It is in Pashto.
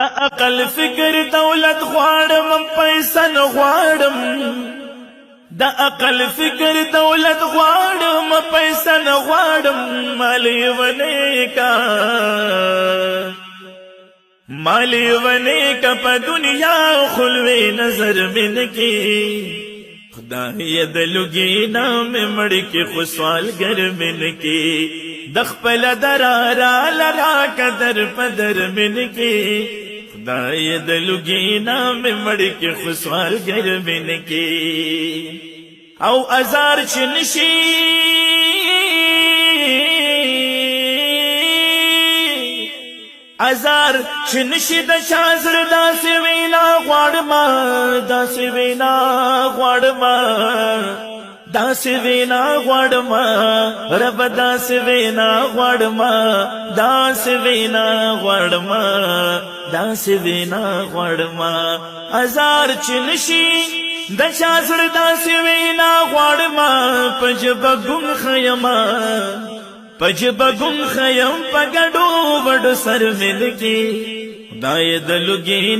عقل فکر دولت غواړم پیسې نه غواړم د عقل فکر دولت غواړم پیسې نه غواړم مالی ونه کا په دنیا خلوی نظر من کی خدای د لګی نام مړ کی خو سوال گر من کی د خپل درارا لرا قدر پدر من کی خدای د لګی نام مړ کی خو سوال گر من کی او ازار چنشي ازار چنشي د شازر داسې وینا غواړم داسې وینا غواړم داسې وینا غواړم رب داسې وینا غواړم داسې وینا غواړم داسې وینا غواړم ازار چنشي د شازر داسې وینا غواړم پجب ګم خیما پجب ګم خیم پګړو وډ سر مل کی خدای د لګي